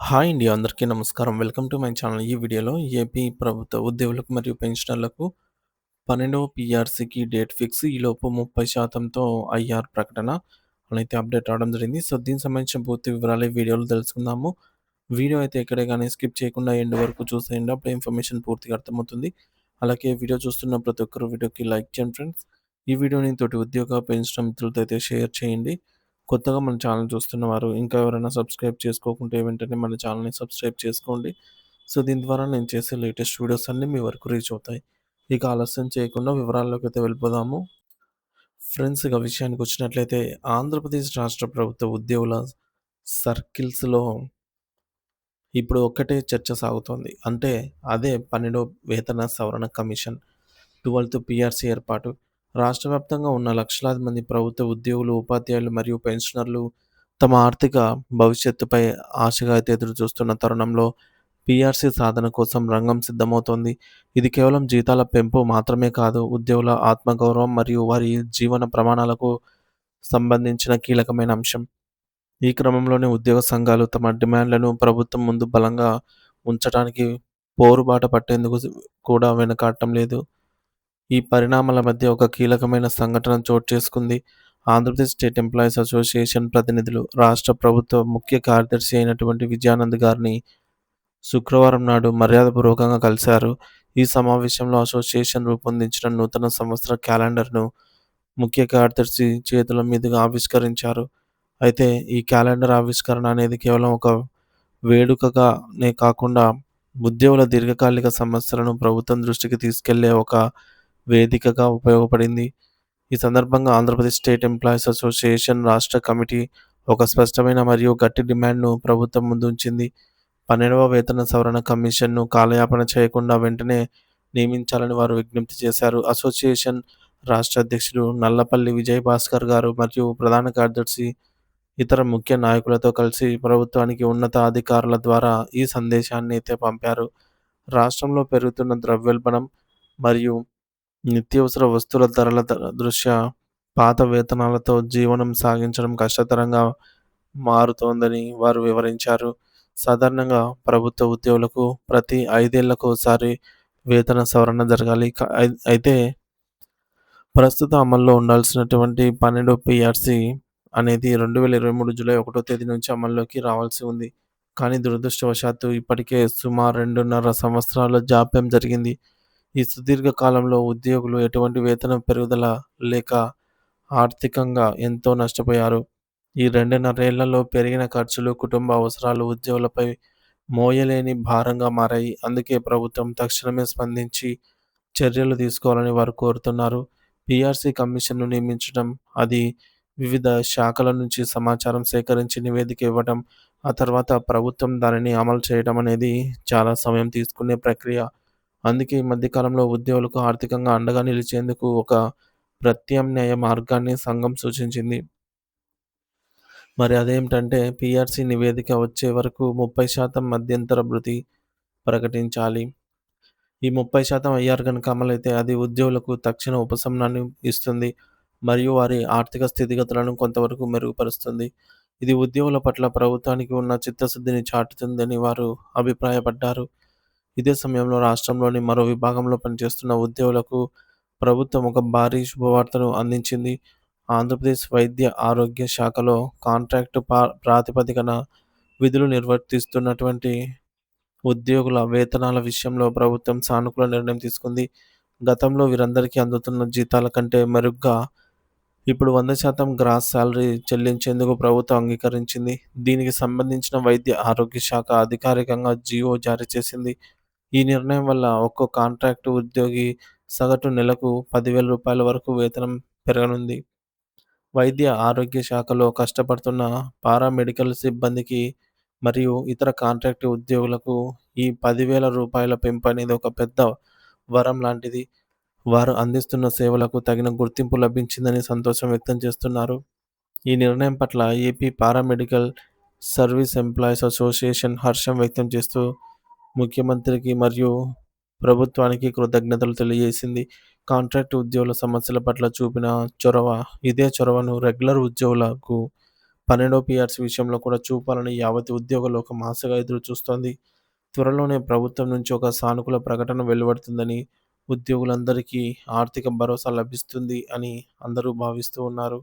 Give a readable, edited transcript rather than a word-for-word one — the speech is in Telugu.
హాయ్ అండి. అందరికీ నమస్కారం. Welcome to my channel. ఈ వీడియోలో ఏపీ ప్రభుత్వ ఉద్యోగులకు మరియు పెన్షనర్లకు 12వ పీఆర్సీకి డేట్ ఫిక్స్. ఈలోపు 30%తో ఐఆర్ ప్రకటన అనైతే అప్డేట్ రావడం జరిగింది. సో, దీనికి సంబంధించిన పూర్తి వివరాలు ఈ వీడియోలో తెలుసుకుందాము. వీడియో అయితే ఎక్కడే గాని స్కిప్ చేయకుండా ఎండ్ వరకు చూసేయండి. అప్పుడే ఇన్ఫర్మేషన్ పూర్తిగా అర్థమవుతుంది. అలాగే వీడియో చూస్తున్న ప్రతి ఒక్కరు వీడియోకి లైక్ చేయండి ఫ్రెండ్స్. ఈ వీడియోని తోటి ఉద్యోగ, పెన్షన్ మిత్రులతో అయితే షేర్ చేయండి. కొత్తగా మన ఛానల్ చూస్తున్నవారు ఇంకా ఎవరైనా సబ్స్క్రైబ్ చేసుకోకుంటే వెంటనే మన ఛానల్‌ని సబ్స్క్రైబ్ చేసుకోండి. సో, దీని ద్వారా నేను చేసే లేటెస్ట్ వీడియోస్ అన్నీ మీ వరకు రీచ్ అవుతాయి. ఇక ఆలస్యం చేయకుండా వివరాల్లోకైతే వెళ్ళిపోదాము. ఫ్రెండ్స్, ఇక విషయానికొచ్చినట్లయితే ఆంధ్రప్రదేశ్ రాష్ట్ర ప్రభుత్వ ఉద్యోగుల సర్కిల్స్‌లో ఇప్పుడు ఒక్కటే చర్చ సాగుతోంది. అంటే అదే 12వ వేతన సవరణ కమిషన్, 12థ్ పీఆర్సీ ఏర్పాటు. రాష్ట్ర వ్యాప్తంగా ఉన్న లక్షలాది మంది ప్రభుత్వ ఉద్యోగులు, ఉపాధ్యాయులు మరియు పెన్షనర్లు తమ ఆర్థిక భవిష్యత్తుపై ఆశగా అయితే ఎదురుచూస్తున్న తరుణంలో పీఆర్సీ సాధన కోసం రంగం సిద్ధమవుతోంది. ఇది కేవలం జీతాల పెంపు మాత్రమే కాదు, ఉద్యోగుల ఆత్మగౌరవం మరియు వారి జీవన ప్రమాణాలకు సంబంధించిన కీలకమైన అంశం. ఈ క్రమంలోనే ఉద్యోగ సంఘాలు తమ డిమాండ్లను ప్రభుత్వం ముందు బలంగా ఉంచడానికి పోరుబాట పట్టేందుకు కూడా వెనుకాడటం లేదు. ఈ పరిణామాల మధ్య ఒక కీలకమైన సంఘటన చోటు చేసుకుంది. ఆంధ్రప్రదేశ్ స్టేట్ ఎంప్లాయీస్ అసోసియేషన్ ప్రతినిధులు రాష్ట్ర ప్రభుత్వ ముఖ్య కార్యదర్శి అయినటువంటి విజయానంద్ గారిని శుక్రవారం నాడు మర్యాదపూర్వకంగా కలిశారు. ఈ సమావేశంలో అసోసియేషన్ రూపొందించిన నూతన సంవత్సర క్యాలెండర్‌ను ముఖ్య కార్యదర్శి చేతుల మీదుగా ఆవిష్కరించారు. అయితే ఈ క్యాలెండర్ ఆవిష్కరణ అనేది కేవలం ఒక వేడుకగానే కాకుండా ఉద్యోగుల దీర్ఘకాలిక సమస్యలను ప్రభుత్వం దృష్టికి తీసుకెళ్లే ఒక వేదికగా ఉపయోగపడింది. ఈ సందర్భంగా ఆంధ్రప్రదేశ్ స్టేట్ ఎంప్లాయీస్ అసోసియేషన్ రాష్ట్ర కమిటీ ఒక స్పష్టమైన మరియు గట్టి డిమాండ్‌ను ప్రభుత్వం ముందుంచింది. 12వ వేతన సవరణ కమిషన్‌ను కాలయాపన చేయకుండా వెంటనే నియమించాలని వారు విజ్ఞప్తి చేశారు. అసోసియేషన్ రాష్ట్ర అధ్యక్షుడు నల్లపల్లి విజయభాస్కర్ గారు మరియు ప్రధాన కార్యదర్శి ఇతర ముఖ్య నాయకులతో కలిసి ప్రభుత్వానికి ఉన్నతాధికారుల ద్వారా ఈ సందేశాన్ని అయితే పంపారు. రాష్ట్రంలో పెరుగుతున్న ద్రవ్యోల్బణం మరియు నిత్యావసర వస్తువుల ధరల దృష్ట్యా పాత వేతనాలతో జీవనం సాగించడం కష్టతరంగా మారుతోందని వారు వివరించారు. సాధారణంగా ప్రభుత్వ ఉద్యోగులకు ప్రతి 5 ఏళ్లకోసారి వేతన సవరణ జరగాలి. అయితే ప్రస్తుతం అమల్లో ఉండాల్సినటువంటి 12 పీఆర్సీ అనేది 2023 జూలై 1 తేదీ నుంచి అమల్లోకి రావాల్సి ఉంది. కానీ దురదృష్టవశాత్తు ఇప్పటికే సుమారు 2.5 సంవత్సరాల జాప్యం జరిగింది. ఈ సుదీర్ఘ కాలంలో ఉద్యోగులు ఎటువంటి వేతన పెరుగుదల లేక ఆర్థికంగా ఎంతో నష్టపోయారు. ఈ 2.5 ఏళ్లలో పెరిగిన ఖర్చులు, కుటుంబ అవసరాలు ఉద్యోగులపై మోయలేని భారంగా మారాయి. అందుకే ప్రభుత్వం తక్షణమే స్పందించి చర్యలు తీసుకోవాలని వారు కోరుతున్నారు. పీఆర్సీ కమిషన్‌ను నియమించడం, అది వివిధ శాఖల నుంచి సమాచారం సేకరించి నివేదిక ఇవ్వడం, ఆ తర్వాత ప్రభుత్వం దానిని అమలు చేయడం అనేది చాలా సమయం తీసుకునే ప్రక్రియ. అందుకే ఈ మధ్య కాలంలో ఉద్యోగులకు ఆర్థికంగా అండగా నిలిచేందుకు ఒక ప్రత్యామ్నాయ మార్గాన్ని సంఘం సూచించింది. మరి అదేమిటంటే పీఆర్సీ నివేదిక వచ్చే వరకు 30% మధ్యంతర భృతి ప్రకటించాలి. ఈ 30% ఐఆర్ గనుక అమలైతే అది ఉద్యోగులకు తక్షణ ఉపశమనాన్ని ఇస్తుంది మరియు వారి ఆర్థిక స్థితిగతులను కొంతవరకు మెరుగుపరుస్తుంది. ఇది ఉద్యోగుల పట్ల ప్రభుత్వానికి ఉన్న చిత్తశుద్ధిని చాటుతుందని వారు అభిప్రాయపడ్డారు. ఇదే సమయంలో రాష్ట్రంలోని మరో విభాగంలో పనిచేస్తున్న ఉద్యోగులకు ప్రభుత్వం ఒక భారీ శుభవార్తను అందించింది. ఆంధ్రప్రదేశ్ వైద్య ఆరోగ్య శాఖలో కాంట్రాక్టు ప్రాతిపదికన విధులు నిర్వర్తిస్తున్నటువంటి ఉద్యోగుల వేతనాల విషయంలో ప్రభుత్వం సానుకూల నిర్ణయం తీసుకుంది. గతంలో వీరందరికీ అందుతున్న జీతాల కంటే మెరుగ్గా ఇప్పుడు 100% గ్రాస్ సాలరీ చెల్లించేందుకు ప్రభుత్వం అంగీకరించింది. దీనికి సంబంధించిన వైద్య ఆరోగ్య శాఖ అధికారికంగా జీవో జారీ చేసింది. ఈ నిర్ణయం వల్ల ఒక్కో కాంట్రాక్టు ఉద్యోగి సగటు నెలకు రూ. 10,000 వరకు వేతనం పెరగనుంది. వైద్య ఆరోగ్య శాఖలో కష్టపడుతున్న పారామెడికల్ సిబ్బందికి మరియు ఇతర కాంట్రాక్ట్ ఉద్యోగులకు ఈ రూ. 10,000 పెంపు అనేది ఒక పెద్ద వరం లాంటిది. వారు అందిస్తున్న సేవలకు తగిన గుర్తింపు లభించిందని సంతోషం వ్యక్తం చేస్తున్నారు. ఈ నిర్ణయం పట్ల AP paramedical service employees association హర్షం వ్యక్తం చేస్తూ ముఖ్యమంత్రికి మరియు ప్రభుత్వానికి కృతజ్ఞతలు తెలియజేసింది. కాంట్రాక్ట్ ఉద్యోగుల సమస్యల పట్ల చూపిన చొరవ, ఇదే చొరవను రెగ్యులర్ ఉద్యోగులకు 12వ పీఆర్సీ విషయంలో కూడా చూపాలని యావత్ ఉద్యోగ లోకం ఆశగా ఎదురుచూస్తోంది. త్వరలోనే ప్రభుత్వం నుంచి ఒక సానుకూల ప్రకటన వెలువడుతుందని, ఉద్యోగులందరికీ ఆర్థిక భరోసా లభిస్తుంది అని అందరూ భావిస్తూ ఉన్నారు.